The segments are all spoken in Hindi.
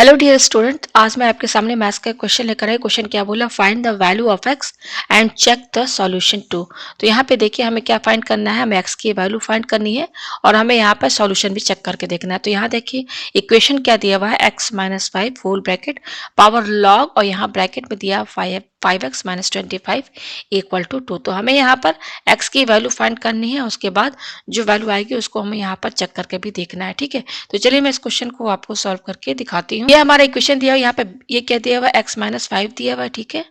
हेलो डियर स्टूडेंट, आज मैं आपके सामने मैथ्स का क्वेश्चन लेकर आई। क्वेश्चन क्या बोला, find the value of x and check the solution too. तो यहाँ पे देखिए हमें क्या फाइंड करना है, हमें एक्स की वैल्यू फाइंड करनी है और हमें यहाँ पर सॉल्यूशन भी चेक करके देखना है। तो यहाँ देखिए इक्वेशन क्या दिया हुआ है, x minus five whole bracket power log और यहाँ ब्रैकेट में दिया five x minus 25 equal to 2। तो हमें यहाँ पर एक्स की वैल्यू फाइंड करनी है, उसके बाद जो वैल्यू आएगी उसको हमें यहाँ पर चेक करके भी देखना है। ठीक है, तो चलिए मैं इस क्वेश्चन को आपको सॉल्व करके दिखाती हूँ। ये हमारा इक्वेशन दिया हुआ, यहाँ पे ये क्या दिया हुआ है, एक्स माइनस फाइव दिया हुआ है। ठीक है,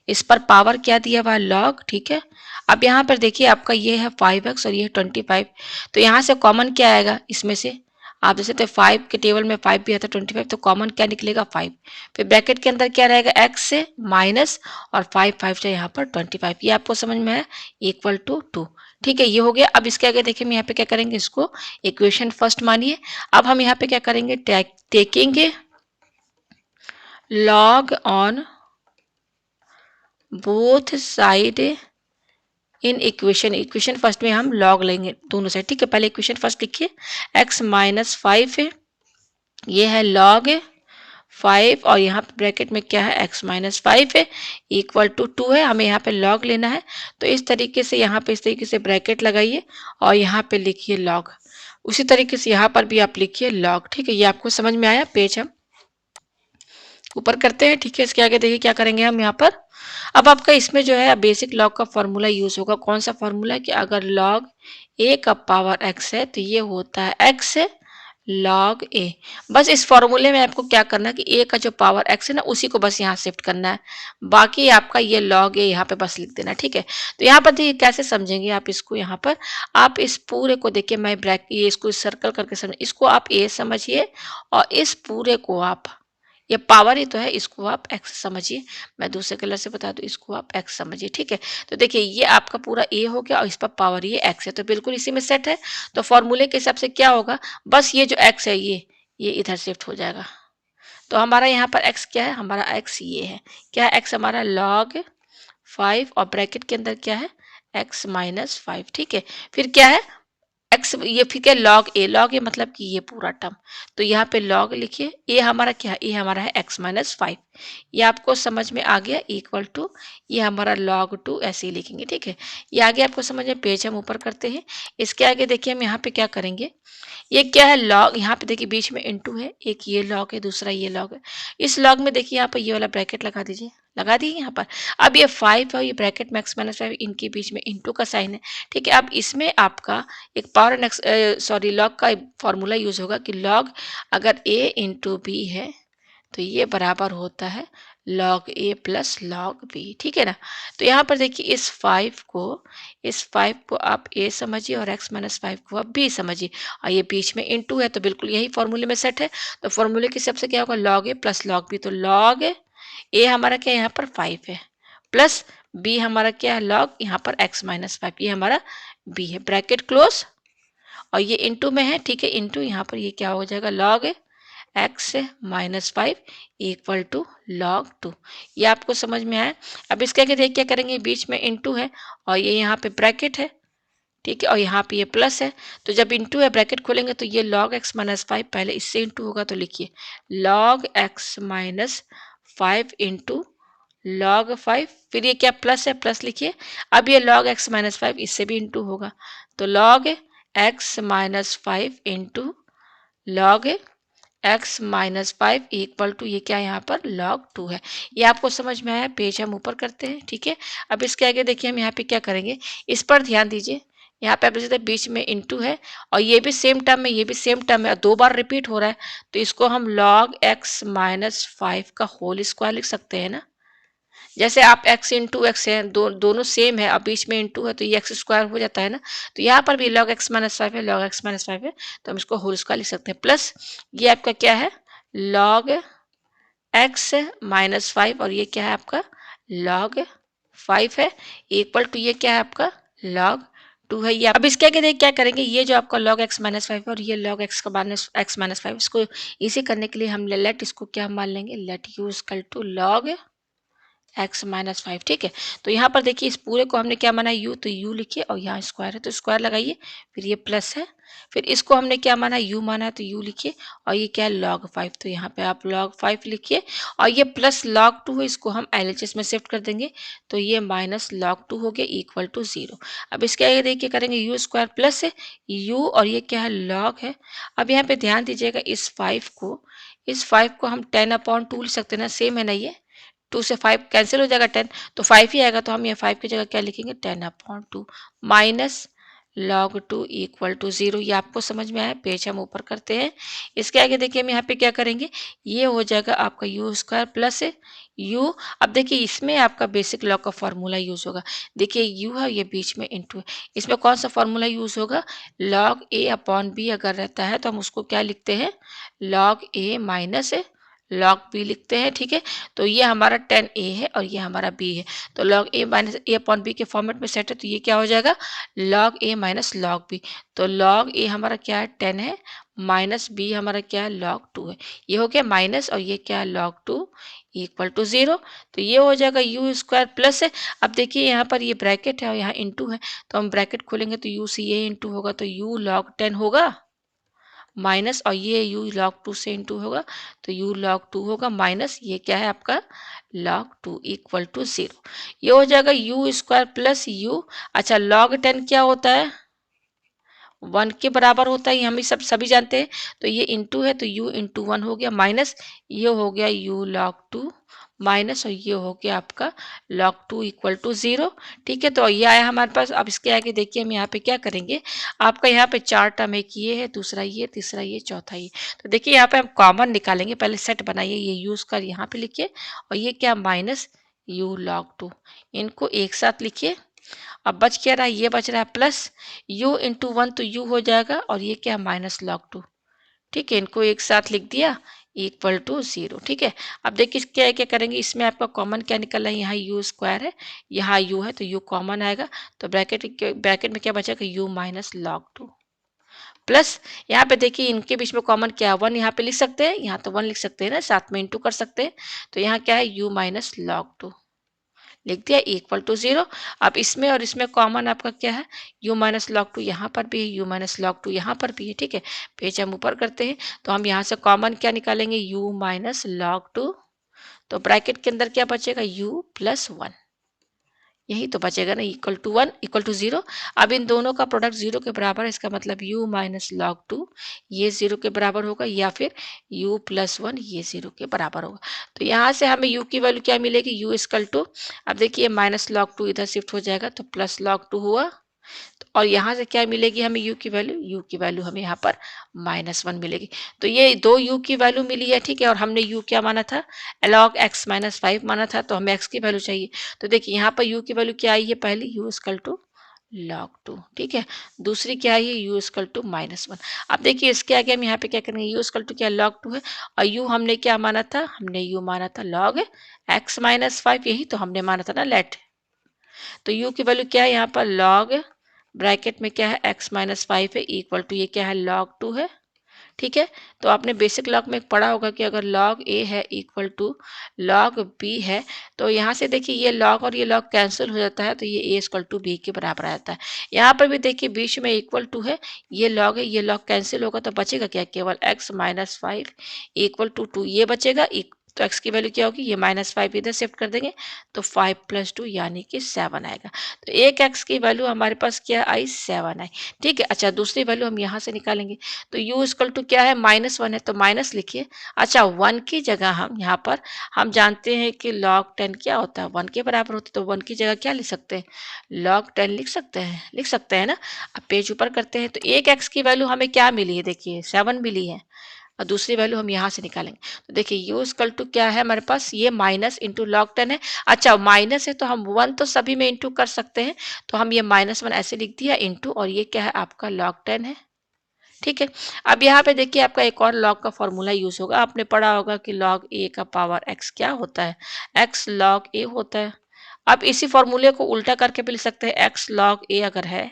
इस पर पावर क्या दिया हुआ है, लॉग। ठीक है, अब यहाँ पर देखिए आपका ये है 5x और ये है 25। तो यहाँ से कॉमन क्या आएगा इसमें से, आप जैसे तो 5 के टेबल में 5 भी आता है 25, तो कॉमन क्या निकलेगा 5। फिर ब्रैकेट के अंदर क्या रहेगा, x से माइनस और 5 से यहाँ पर 25। ये आपको समझ में है, इक्वल टू 2। ठीक है, ये हो गया। अब इसके आगे देखिए हम यहाँ पे क्या करेंगे, इसको इक्वेशन फर्स्ट मानिए। अब हम यहाँ पे क्या करेंगे, taking log on both side in equation first में हम log लेंगे दोनों साइड। ठीक है, पहले इक्वेशन फर्स्ट लिखिए, x माइनस फाइव है, ये है log 5 और यहाँ पे ब्रैकेट में क्या है, x माइनस फाइव है इक्वल टू 2 है। हमें यहाँ पे log लेना है, तो इस तरीके से यहाँ पे इस तरीके से ब्रैकेट लगाइए और यहाँ पे लिखिए log। उसी तरीके से यहाँ पर भी आप लिखिए log। ठीक है, ये आपको समझ में आया। पेज हम ऊपर करते हैं। ठीक है, इसके आगे देखिए क्या करेंगे हम यहाँ पर। अब आपका इसमें जो है बेसिक लॉग का फॉर्मूला यूज होगा। कौन सा फॉर्मूला, कि अगर लॉग ए का पावर एक्स है तो ये होता है एक्स लॉग ए। बस इस फॉर्मूले में आपको क्या करना है कि ए का जो पावर एक्स है ना, उसी को बस यहाँ शिफ्ट करना है। बाकी आपका ये लॉग ए यहाँ पे बस लिख देना। ठीक है, तो यहाँ पर देखिए कैसे समझेंगे आप इसको। यहाँ पर आप इस पूरे को देखिए, मैं ये इसको सर्कल करके समझ, इसको आप ए समझिए और इस पूरे को आप, ये पावर ही तो है, इसको आप एक्स समझिए। मैं दूसरे कलर से बता दूं, इसको आप एक्स समझिए। ठीक है, तो देखिए ये आपका पूरा ए हो गया और इस पर पावर ये एक्स है, तो बिल्कुल इसी में सेट है। तो फॉर्मूले के हिसाब से क्या होगा, बस ये जो एक्स है ये इधर शिफ्ट हो जाएगा। तो हमारा यहाँ पर एक्स क्या है, हमारा एक्स ये है, क्या है एक्स हमारा लॉग 5 और ब्रैकेट के अंदर क्या है, एक्स माइनस फाइव। ठीक है, फिर क्या है एक्स, ये फिर क्या लॉग ए मतलब कि ये पूरा टर्म। तो यहाँ पे लॉग लिखिए, ए हमारा क्या है, ए हमारा है एक्स माइनस फाइव। ये आपको समझ में आ गया, इक्वल टू ये हमारा log 2 ऐसे ही लिखेंगे। ठीक है, ये आगे आपको समझ में, पेज हम ऊपर करते हैं। इसके आगे देखिए हम यहाँ पे क्या करेंगे, ये क्या है लॉग, यहाँ पे देखिए बीच में इनटू है, एक ये लॉग है दूसरा ये लॉग है। इस लॉग में देखिए यहाँ पर ये वाला ब्रैकेट लगा दीजिए, लगा दिए यहाँ पर। अब ये 5 और ये ब्रैकेट में एक्स माइनस फाइव, इनके बीच में इनटू का साइन है। ठीक है, अब इसमें आपका एक पावर एंड सॉरी लॉग का फॉर्मूला यूज होगा कि लॉग अगर a इंटू बी है तो ये बराबर होता है log a plus log b। ठीक है ना, तो यहाँ पर देखिए इस 5 को आप a समझिए और x माइनस फाइव को आप b समझिए और ये बीच में इनटू है, तो बिल्कुल यही फॉर्मूले में सेट है। तो फॉर्मूले के हिसाब से क्या होगा, log a plus log b। तो log a हमारा क्या है, यहाँ पर 5 है, प्लस b हमारा क्या है log यहाँ पर x माइनस फाइव, ये हमारा b है, ब्रैकेट क्लोज और ये इनटू में है। ठीक है, इनटू यहाँ पर ये क्या हो जाएगा, log x minus five equal to log 2। ये आपको समझ में आया। अब इसके आगे देख क्या करेंगे, बीच में इनटू है और ये यहाँ पे ब्रैकेट है। ठीक है, और यहाँ पे ये प्लस है, तो जब इनटू है ब्रैकेट खोलेंगे तो ये log x माइनस फाइव, पहले इससे इनटू होगा तो लिखिए log x minus five into log 5, फिर ये क्या प्लस है, प्लस लिखिए। अब ये log x माइनस फाइव इससे भी इनटू होगा, तो log x minus five into log x minus five equal to ये क्या, यहाँ पर log 2 है। ये आपको समझ में आया, पेज हम ऊपर करते हैं। ठीक है, अब इसके आगे देखिए हम यहाँ पे क्या करेंगे, इस पर ध्यान दीजिए। यहाँ पे आप जैसे बीच में इनटू है और ये भी सेम टर्म है, ये भी सेम टर्म है, दो बार रिपीट हो रहा है, तो इसको हम log एक्स माइनस फाइव का होल स्क्वायर लिख सकते हैं ना। जैसे आप x इंटू एक्स है, दोनों सेम है, अब बीच में इंटू है तो ये एक्स स्क्वायर हो जाता है ना। तो यहाँ पर भी log x माइनस फाइव है, log x माइनस फाइव है, तो हम इसको होल स्क्वायर लिख सकते हैं। प्लस ये आपका क्या है, log x माइनस फाइव और ये क्या है आपका log 5 है इक्वल टू ये क्या है आपका log 2 है। ये अब इसके आगे देख क्या करेंगे, ये जो आपका log x माइनस फाइव और ये log x का माइनस x माइनस फाइव, इसको इसी करने के लिए हम लेट इसको क्या मान लेंगे, let u equal to log x minus five. ठीक है, तो यहाँ पर देखिए इस पूरे को हमने क्या माना u, तो u लिखिए और यहाँ स्क्वायर है तो स्क्वायर लगाइए, फिर ये प्लस है फिर इसको हमने क्या माना, u माना है तो u लिखिए, और ये क्या है log 5, तो यहाँ पे आप log 5 लिखिए, और ये प्लस log 2 है, इसको हम LHS में शिफ्ट कर देंगे, तो ये माइनस log 2 हो गया इक्वल टू 0। अब इसके आगे देखिए करेंगे u स्क्वायर प्लस है u, और ये क्या है log है। अब यहाँ पे ध्यान दीजिएगा, इस 5 को हम 10/2 लिख सकते हैं ना, सेम है ना, ये 2 से 5 कैंसिल हो जाएगा, 10 तो 5 ही आएगा, तो हम ये 5 की जगह क्या लिखेंगे, 10/2 माइनस log 2 इक्वल टू 0। ये आपको समझ में आया, पेज हम ऊपर करते हैं। इसके आगे देखिए हम यहाँ पे क्या करेंगे, ये हो जाएगा आपका यू स्क्वायर प्लस है यू। अब देखिए इसमें आपका बेसिक लॉ का फॉर्मूला यूज होगा। देखिए यू है, ये बीच में इंटू है, इसमें कौन सा फॉर्मूला यूज होगा, log a अपॉन बी अगर रहता है तो हम उसको क्या लिखते हैं, log a minus log b लिखते हैं, ठीक है। तो ये हमारा 10a है और ये हमारा b है, तो log a minus a upon b के फॉर्मेट में सेट है, तो ये क्या हो जाएगा, log a minus log b। तो log a हमारा क्या है 10 है, माइनस b हमारा क्या है log 2 है, ये हो गया माइनस, और ये क्या है log 2 इक्वल टू 0। तो ये हो जाएगा यू स्क्वायर प्लस है। अब देखिए यहाँ पर ये ब्रैकेट है और यहाँ इंटू है, तो हम ब्रैकेट खोलेंगे तो यू से ये इंटू होगा, तो यू log 10 होगा माइनस, और ये u log 2 से इंटू होगा, तो u log 2 होगा माइनस, ये क्या है आपका log 2 इक्वल टू 0। ये हो जाएगा u स्क्वायर प्लस u। अच्छा log 10 क्या होता है, 1 के बराबर होता है, ये हम सब सभी जानते हैं, तो ये इंटू है, तो u इंटू 1 हो गया माइनस, ये हो गया u log 2 माइनस, और ये हो गया आपका log 2 इक्वल टू 0। ठीक है, तो ये आया हमारे पास। अब इसके आगे देखिए हम यहाँ पे क्या करेंगे, आपका यहाँ पे 4 टर्म, एक ये है, दूसरा ये, तीसरा ये, चौथा ये। तो देखिए यहाँ पे हम कॉमन निकालेंगे, पहले सेट बनाइए, ये यूज कर यहाँ पे लिखिए, और ये क्या माइनस u log 2, इनको एक साथ लिखिए। अब बच क्या रहा है, ये बच रहा है प्लस u इंटू 1, तो u हो जाएगा, और ये क्या माइनस log 2, ठीक है, इनको एक साथ लिख दिया इक्वल टू 0। ठीक है, अब देखिए क्या क्या करेंगे, इसमें आपका कॉमन क्या निकल रहा है, यहाँ u स्क्वायर है, यहाँ u है, तो u कॉमन आएगा, तो ब्रैकेट में क्या बचेगा, u माइनस log 2 प्लस, यहाँ पे देखिए इनके बीच में कॉमन क्या है, 1 यहाँ पे लिख सकते हैं, यहाँ तो 1 लिख सकते हैं ना, साथ में इंटू कर सकते हैं, तो यहाँ क्या है u माइनस log 2 लिख दिया इक्वल टू 0। अब इसमें और इसमें कॉमन आपका क्या है, u माइनस log 2 यहाँ पर भी है, u माइनस log 2 यहाँ पर भी है। ठीक है, पेज हम ऊपर करते हैं, तो हम यहाँ से कॉमन क्या निकालेंगे, u माइनस log 2, तो ब्रैकेट के अंदर क्या बचेगा, u प्लस 1, यही तो बचेगा ना, इक्वल टू 1 इक्वल टू 0। अब इन दोनों का प्रोडक्ट 0 के बराबर है, इसका मतलब u माइनस log 2 ये 0 के बराबर होगा, या फिर u प्लस 1 ये 0 के बराबर होगा। तो यहाँ से हमें u की वैल्यू क्या मिलेगी, u इक्वल टू, अब देखिए माइनस log 2 इधर शिफ्ट हो जाएगा, तो प्लस log 2 हुआ, और यहाँ से क्या मिलेगी हमें u की वैल्यू हमें यहाँ पर -1 मिलेगी। तो ये दो u की वैल्यू मिली है, ठीक है, और हमने u क्या माना था, log x माइनस 5 माना था, तो हमें x की वैल्यू चाहिए। तो देखिए यहाँ पर u की वैल्यू क्या आई है, पहली u इक्वल टू log 2, ठीक है, दूसरी क्या है, u इक्वल टू -1। अब देखिए इसके आगे हम यहाँ पे क्या करेंगे, u इक्वल टू क्या log 2 है, और u हमने क्या माना था, हमने u माना था log x माइनस 5, यही तो हमने माना था ना लेट। तो u की वैल्यू क्या है यहाँ पर, log ब्रैकेट में क्या है x माइनस 5 है, इक्वल टू ये क्या है log 2 है। ठीक है, तो आपने बेसिक लॉग में पढ़ा होगा कि अगर log a है इक्वल टू log b है, तो यहाँ से देखिए ये log और ये log कैंसिल हो जाता है, तो ये a इक्वल टू b के बराबर आ जाता है। यहाँ पर भी देखिए बीच में इक्वल टू है, ये log है, ये log कैंसिल होगा, तो बचेगा क्या, केवल x माइनस 5 इक्वल टू 2 ये बचेगा, तो x की वैल्यू क्या होगी, ये -5 इधर शिफ्ट कर देंगे, तो 5 प्लस 2 यानी कि 7 आएगा। तो एक x की वैल्यू हमारे पास क्या आई, 7 आई। ठीक है, अच्छा दूसरी वैल्यू हम यहाँ से निकालेंगे, तो u इक्वल टू क्या है, -1 है, तो माइनस लिखिए। अच्छा 1 की जगह हम यहाँ पर हम जानते हैं कि log 10 क्या होता है, 1 के बराबर होता है, तो 1 की जगह क्या लिख सकते हैं, log 10 लिख सकते हैं ना। अब पेज ऊपर करते हैं, तो एक x की वैल्यू हमें क्या मिली है, देखिए 7 मिली है, और दूसरी वैल्यू हम यहाँ से निकालेंगे, तो देखिए u इक्वल टू क्या है हमारे पास, ये माइनस इंटू log 10 है। अच्छा माइनस है तो हम 1 तो सभी में इंटू कर सकते हैं, तो हम ये -1 ऐसे लिख दिया इंटू, और ये क्या है आपका log 10 है। ठीक है, अब यहाँ पे देखिए आपका एक और log का फॉर्मूला यूज होगा, आपने पढ़ा होगा कि log a का पावर x क्या होता है, x log a होता है। अब इसी फॉर्मूले को उल्टा करके भी लिख सकते हैं, x log a अगर है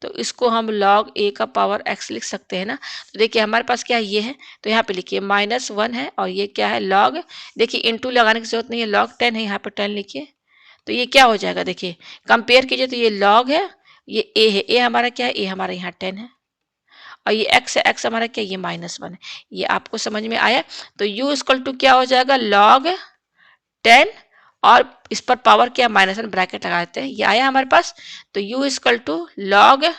तो इसको हम log a का पावर x लिख सकते हैं ना। तो देखिए हमारे पास क्या है, ये है, तो यहाँ पे लिखिए -1 है, और ये क्या है log, देखिए इंटू लगाने की जरूरत नहीं है, log 10 है, यहाँ पे 10 लिखिए, तो ये क्या हो जाएगा, देखिए कंपेयर कीजिए, तो ये log है, ये a है, a हमारा क्या है, a हमारा यहाँ 10 है, और ये x है, x हमारा क्या, ये -1 है। ये आपको समझ में आया? तो u इक्वल टू क्या हो जाएगा, log 10 और इस पर पावर क्या, -1 ब्रैकेट लगा देते हैं, ये आया हमारे पास। तो u इक्वल टू log,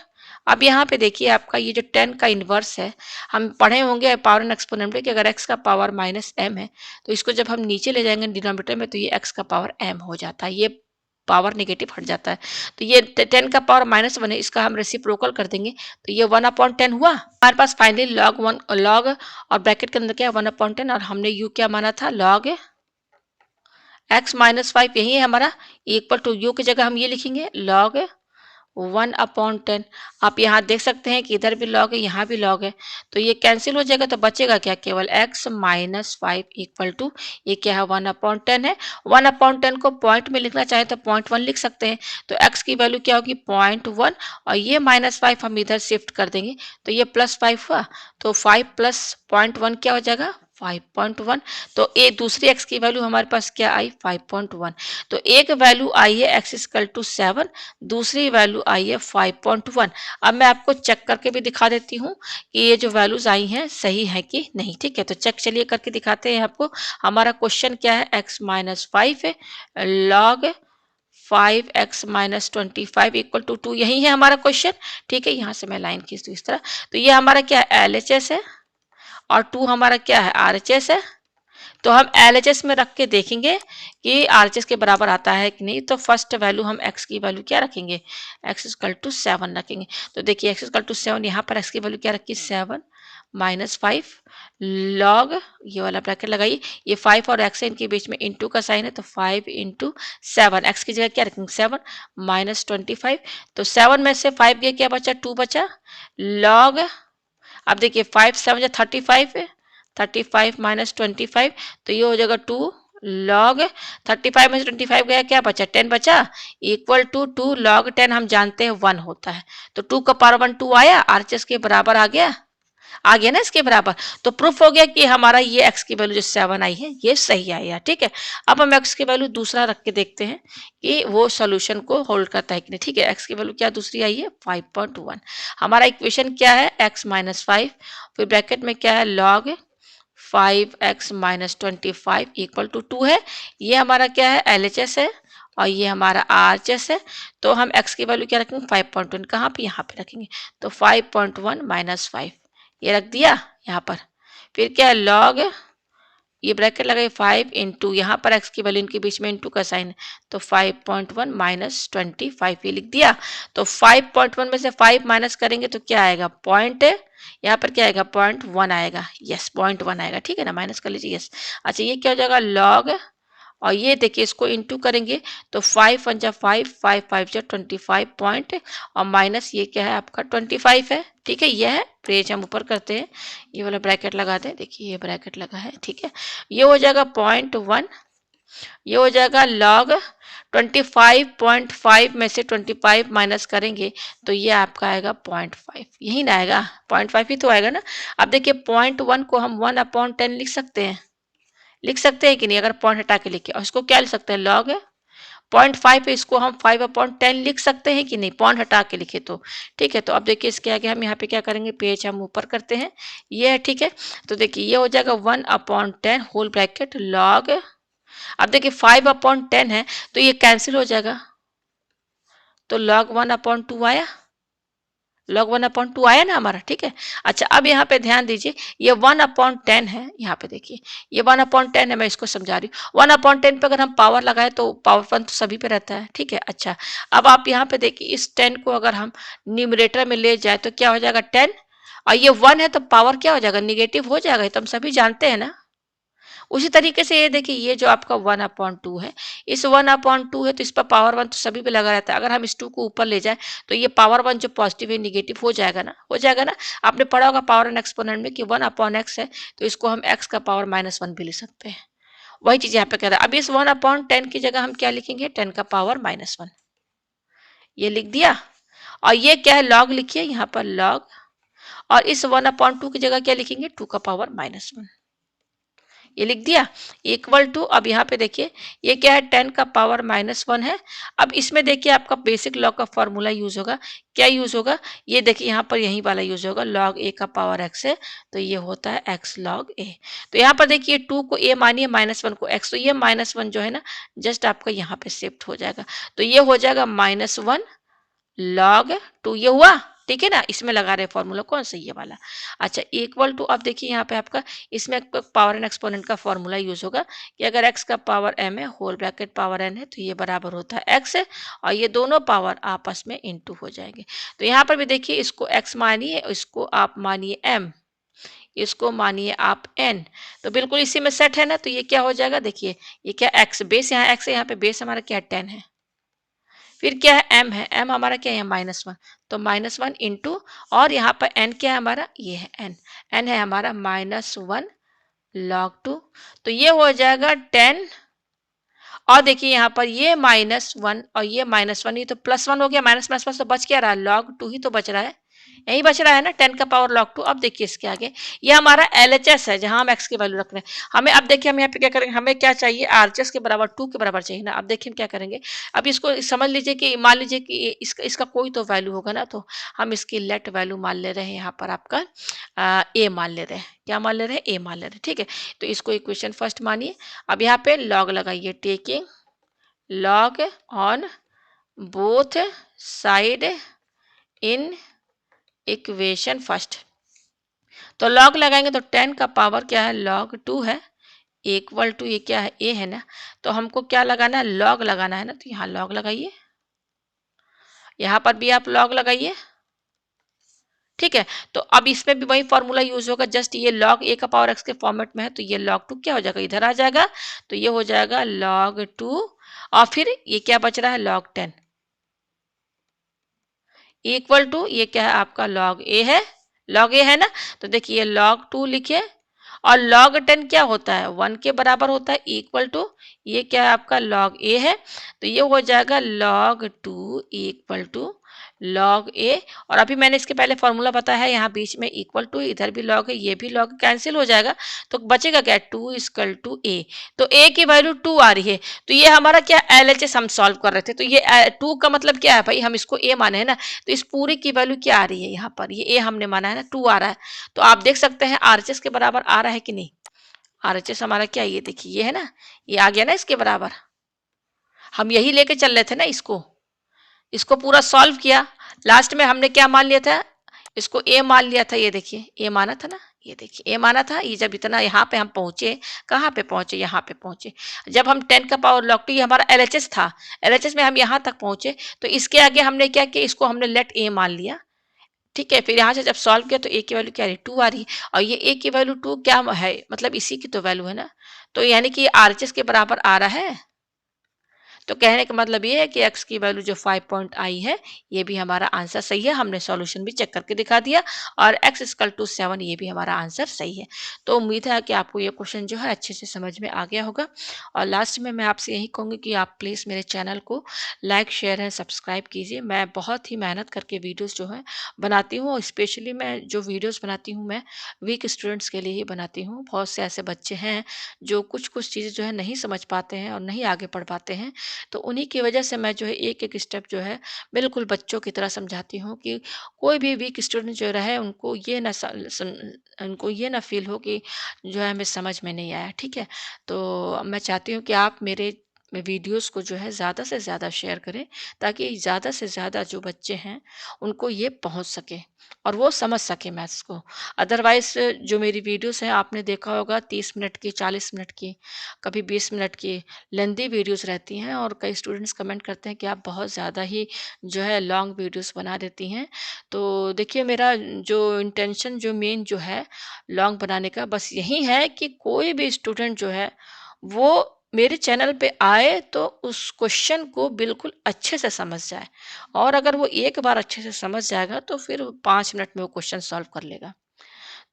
अब यहाँ पे देखिए आपका ये जो 10 का इन्वर्स है, हम पढ़े होंगे पावर एंड एक्सपोनेंट में कि अगर x का पावर -m है तो इसको जब हम नीचे ले जाएंगे डिनोमिनेटर में तो ये x का पावर m हो जाता है, ये पावर नेगेटिव हट जाता है। तो ये 10 का पावर -1 है, इसका हम रेसिप्रोकल कर देंगे तो ये 1/10 हुआ हमारे पास। फाइनली log और ब्रैकेट के अंदर क्या है 1/10 और हमने u क्या माना था, log x -5, यही है हमारा, इक्वल टू u की जगह हम ये लिखेंगे log 1/10। आप यहाँ देख सकते हैं कि इधर भी लॉग है, यहाँ भी लॉग है, तो ये कैंसिल हो जाएगा तो बचेगा क्या, केवल x -5 इक्वल टू ये क्या है 1/10 है। 1/10 को पॉइंट में लिखना चाहे तो 0.1 लिख सकते हैं, तो x की वैल्यू क्या होगी 0.1 और ये -5 हम इधर शिफ्ट कर देंगे तो ये +5 हुआ, तो 5 + 0.1 क्या हो जाएगा 5.1। तो ये दूसरी x की वैल्यू हमारे पास क्या आई 5.1। तो एक वैल्यू आई है x इक्वल टू 7, दूसरी वैल्यू आई है 5.1। अब मैं आपको चेक करके भी दिखा देती हूँ कि ये जो वैल्यूज आई हैं सही है कि नहीं, ठीक है। तो चेक चलिए करके दिखाते हैं आपको। हमारा क्वेश्चन क्या है, x -5 है, log 5x -25 इक्वल टू 2, यही है हमारा क्वेश्चन, ठीक है। यहाँ से मैं लाइन खींच दूँ इस तरह, तो ये हमारा क्या है LHS है और 2 हमारा क्या है RHS है। तो हम LHS में रख के देखेंगे कि RHS के बराबर आता है कि नहीं। तो फर्स्ट वैल्यू हम x की वैल्यू क्या रखेंगे, x इक्वल टू 7 रखेंगे। तो देखिए x इक्वल टू 7, यहाँ पर x की वैल्यू क्या रखी 7 -5 log, ये वाला ब्रैकेट लगाइए, ये 5 और x है, इनके बीच में इंटू का साइन है तो 5 × 7, x की जगह क्या रखेंगे 7 -25। तो 7 में से 5 गया, क्या बचा 2 बचा, log, अब देखिए 5 7 35 है, 35 -25 तो ये हो जाएगा 2 log 35 में से 25 गया, क्या बचा 10 बचा, इक्वल टू 2 log 10 हम जानते हैं 1 होता है, तो 2 का पावर 1 2 आया, आरएचएस के बराबर आ गया ना इसके बराबर। तो प्रूफ हो गया कि हमारा ये x की वैल्यू जो 7 आई है ये सही आई है, ठीक है। अब हम x की वैल्यू दूसरा रख के देखते हैं कि वो सॉल्यूशन को होल्ड करता है कि नहीं, ठीक है। x की वैल्यू क्या दूसरी आई है 5.1। हमारा इक्वेशन क्या है x -5, फिर ब्रैकेट में क्या है log 5x -25 इक्वल टू 2 है। ये हमारा क्या है LHS है और ये हमारा RHS है। तो हम x की वैल्यू क्या रखेंगे 5.1, कहाँ पे, यहाँ पे रखेंगे। तो 5.1 -5 ये रख दिया यहाँ पर। फिर क्या है log, ये ब्रैकेट लगाए 5 इंटू, यहाँ पर x की वैल्यू इनके बीच में इंटू का साइन है तो 5.1 -25 ये लिख दिया। तो 5.1 में से 5 माइनस करेंगे तो क्या आएगा पॉइंट, यहाँ पर क्या आएगा 0.1 आएगा, यस 0.1 आएगा, ठीक है ना, माइनस कर लीजिए यस। अच्छा ये क्या हो जाएगा log, और ये देखिए इसको इंटू करेंगे तो 5 × 5 5 5 25 पॉइंट और माइनस ये क्या है आपका 25 है, ठीक है। ये है पेज हम ऊपर करते हैं, ये वाला ब्रैकेट लगाते हैं, देखिए ये ब्रैकेट लगा है, ठीक है। ये हो जाएगा 0.1, ये हो जाएगा log 25.5 में से 25 माइनस करेंगे तो ये आपका आएगा 0.5, यही ना आएगा 0.5 ही तो आएगा ना। अब देखिए 0.1 को हम 1/10 लिख सकते हैं कि नहीं, अगर पॉइंट हटा के लिखे, और इसको क्या लिख सकते हैं log 0.5 है, इसको हम 5/10 लिख सकते हैं कि नहीं, पॉइंट हटा के लिखे तो, ठीक है। तो अब देखिए इसके आगे हम यहाँ पे क्या करेंगे, पेज हम ऊपर करते हैं, ये है, ठीक है। तो देखिए ये हो जाएगा 1/10 होल ब्रैकेट log, अब देखिए 5/10 है तो ये कैंसिल हो जाएगा, तो log 1/2 आया, log 1/2 आया ना हमारा, ठीक है। अच्छा अब यहाँ पे ध्यान दीजिए, ये 1/10 है, यहाँ पे देखिए ये 1/10 है, मैं इसको समझा रही हूँ। 1/10 पे अगर हम पावर लगाए तो पावर 1 तो सभी पे रहता है, ठीक है। अच्छा अब आप यहाँ पे देखिए इस 10 को अगर हम न्यूमरेटर में ले जाए तो क्या हो जाएगा 10, और ये 1 है तो पावर क्या हो जाएगा निगेटिव हो जाएगा, तो हम सभी जानते हैं ना। उसी तरीके से ये देखिए ये जो आपका 1/2 है, इस 1/2 है तो इस पर पावर 1 तो सभी पे लगा रहता है, अगर हम इस 2 को ऊपर ले जाए तो ये पावर 1 जो पॉजिटिव है निगेटिव हो जाएगा ना, हो जाएगा ना। आपने पढ़ा होगा पावर एंड एक्सपोनेंट में कि 1/x है तो इसको हम x का पावर -1 भी लिख सकते हैं, वही चीज यहाँ पे कह रहा है। अब इस 1/10 की जगह हम क्या लिखेंगे 10 का पावर -1, ये लिख दिया। और ये क्या है log लिखिए यहाँ पर log, और इस 1/2 की जगह क्या लिखेंगे 2 का पावर -1, ये लिख दिया इक्वल टू, अब यहाँ पे देखिए ये क्या है 10 का पावर -1 है। अब इसमें देखिए आपका बेसिक लॉग का फॉर्मूला यूज होगा, क्या यूज होगा, ये देखिए यहाँ पर यही वाला यूज होगा, लॉग ए का पावर एक्स है तो ये होता है एक्स लॉग ए। तो यहाँ पर देखिए 2 को ए मानिए, -1 को एक्स, तो ये -1 जो है ना जस्ट आपका यहाँ पे शिफ्ट हो जाएगा, तो ये हो जाएगा -1 लॉग 2, ये हुआ ठीक है ना, इसमें लगा रहे फॉर्मूला कौन सा, ये वाला। अच्छा इक्वल टू, अब देखिए यहाँ पे आपका इसमें पावर एंड एक्सपोनेंट का फॉर्मूला यूज होगा कि अगर x का पावर m है होल ब्रैकेट पावर n है तो ये बराबर होता है x है, और ये दोनों पावर आपस में इनटू हो जाएंगे। तो यहाँ पर भी देखिए इसको x मानिए, इसको आप मानिए m, इसको मानिए आप n, तो बिल्कुल इसी में सेट है ना। तो ये क्या हो जाएगा, देखिए ये क्या x बेस, यहाँ x है, यहाँ पे बेस हमारा क्या 10 है, फिर क्या है m है, m हमारा क्या है -1, तो -1 इंटू, और यहाँ पर n क्या है हमारा, ये है n है हमारा -1 log 2, तो ये हो जाएगा 10, और देखिए यहाँ पर ये -1 और ये -1, ये तो +1 हो गया, माइनस प्लस प्लस तो बच क्या रहा है, log 2 ही तो बच रहा है, यही बच रहा है ना 10 का पावर log 2। अब देखिए इसके आगे ये हमारा LHS है जहां हम x की वैल्यू रख रहे हैं, हमें अब देखिए हम यहाँ पे क्या करेंगे, हमें क्या चाहिए RHS के बराबर 2 के बराबर चाहिए ना। अब देखिए हम क्या करेंगे, अब इसको समझ लीजिए कि मान लीजिए कि इसका कोई तो वैल्यू होगा ना, तो हम इसकी लेट वैल्यू मान ले रहे हैं, यहाँ पर आपका ए मान ले रहे हैं, क्या मान ले रहे हैं, ए मान ले रहे हैं, ठीक है। तो इसको इक्वेशन फर्स्ट मानिए, अब यहाँ पे लॉग लगाइए, taking log on both side in equation first, तो log लगाएंगे तो 10 का पावर क्या है log 2 है इक्वल टू, ये क्या है a है ना, तो हमको क्या लगाना है, log लगाना है ना, तो यहाँ log लगाइए, यहाँ पर भी आप log लगाइए, ठीक है। तो अब इसमें भी वही फॉर्मूला यूज होगा, जस्ट ये log a का पावर x के फॉर्मेट में है, तो ये log 2 क्या हो जाएगा, इधर आ जाएगा, तो ये हो जाएगा log 2, और फिर ये क्या बच रहा है log 10 इक्वल टू, ये क्या है आपका log a है, log a है ना, तो देखिए log 2 लिखिए, और log 10 क्या होता है 1 के बराबर होता है, इक्वल टू ये क्या है आपका log a है, तो ये हो जाएगा log 2 equal to log a, और अभी मैंने इसके पहले फॉर्मूला बताया है, यहाँ बीच में इक्वल टू, इधर भी log है, ये भी log कैंसिल हो जाएगा, तो बचेगा क्या 2 इक्वल टू a, तो a की वैल्यू 2 आ रही है, तो ये हमारा क्या LHS हम सॉल्व कर रहे थे, तो ये 2 का मतलब क्या है भाई, हम इसको a माने है ना, तो इस पूरी की वैल्यू क्या आ रही है, यहाँ पर ये a हमने माना है ना 2 आ रहा है, तो आप देख सकते हैं RHS के बराबर आ रहा है कि नहीं, RHS हमारा क्या, ये देखिए ये है ना, ये आ गया ना इसके बराबर, हम यही लेके चल रहे थे ना, इसको पूरा सॉल्व किया, लास्ट में हमने क्या मान लिया था, इसको ए मान लिया था, ये देखिए ए माना था ना, ये देखिए ए माना था, ये जब इतना यहाँ पे हम पहुंचे, कहाँ पे पहुंचे, यहाँ पे पहुंचे, जब हम 10 का पावर log 2, ये हमारा LHS था, LHS में हम यहाँ तक पहुंचे, तो इसके आगे हमने क्या किया, इसको हमने लेट ए मान लिया, ठीक है। फिर यहाँ से जब सॉल्व किया तो ए की वैल्यू क्या आ रही है 2 आ रही है, और ये ए की वैल्यू 2 क्या है, मतलब इसी की तो वैल्यू है ना, तो यानी कि RHS के बराबर आ रहा है, तो कहने का मतलब ये है कि x की वैल्यू जो 5 पॉइंट आई है, ये भी हमारा आंसर सही है, हमने सॉल्यूशन भी चेक करके दिखा दिया, और x इक्वल टू 7 ये भी हमारा आंसर सही है। तो उम्मीद है कि आपको ये क्वेश्चन जो है अच्छे से समझ में आ गया होगा, और लास्ट में मैं आपसे यही कहूँगी कि आप प्लीज़ मेरे चैनल को लाइक शेयर एंड सब्सक्राइब कीजिए। मैं बहुत ही मेहनत करके वीडियोज़ जो है बनाती हूँ, और स्पेशली मैं जो वीडियोज़ बनाती हूँ मैं वीक स्टूडेंट्स के लिए ही बनाती हूँ। बहुत से ऐसे बच्चे हैं जो कुछ चीज़ें जो है नहीं समझ पाते हैं और नहीं आगे बढ़ पाते हैं, तो उन्हीं की वजह से मैं जो है एक-एक स्टेप जो है बिल्कुल बच्चों की तरह समझाती हूँ कि कोई भी वीक स्टूडेंट जो रहे उनको ये ना उनको ये ना फ़ील हो कि जो है हमें समझ में नहीं आया, ठीक है? तो मैं चाहती हूँ कि आप मेरे वीडियोज़ को जो है ज़्यादा से ज़्यादा शेयर करें, ताकि ज़्यादा से ज़्यादा जो बच्चे हैं उनको ये पहुँच सके और वो समझ सकें मैथ्स को। अदरवाइज़ जो मेरी वीडियोज़ हैं आपने देखा होगा 30 मिनट की, 40 मिनट की, कभी 20 मिनट की लेंदी वीडियोस रहती हैं, और कई स्टूडेंट्स कमेंट करते हैं कि आप बहुत ज़्यादा ही जो है लॉन्ग वीडियोस बना देती हैं। तो देखिए मेरा जो इंटेंशन जो मेन जो है लॉन्ग बनाने का बस यही है कि कोई भी स्टूडेंट जो है वो मेरे चैनल पे आए तो उस क्वेश्चन को बिल्कुल अच्छे से समझ जाए, और अगर वो एक बार अच्छे से समझ जाएगा तो फिर 5 मिनट में वो क्वेश्चन सॉल्व कर लेगा।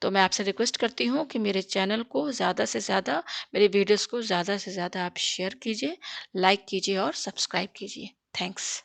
तो मैं आपसे रिक्वेस्ट करती हूँ कि मेरे चैनल को ज़्यादा से ज़्यादा, मेरे वीडियोज़ को ज़्यादा से ज़्यादा आप शेयर कीजिए, लाइक कीजिए और सब्सक्राइब कीजिए। थैंक्स।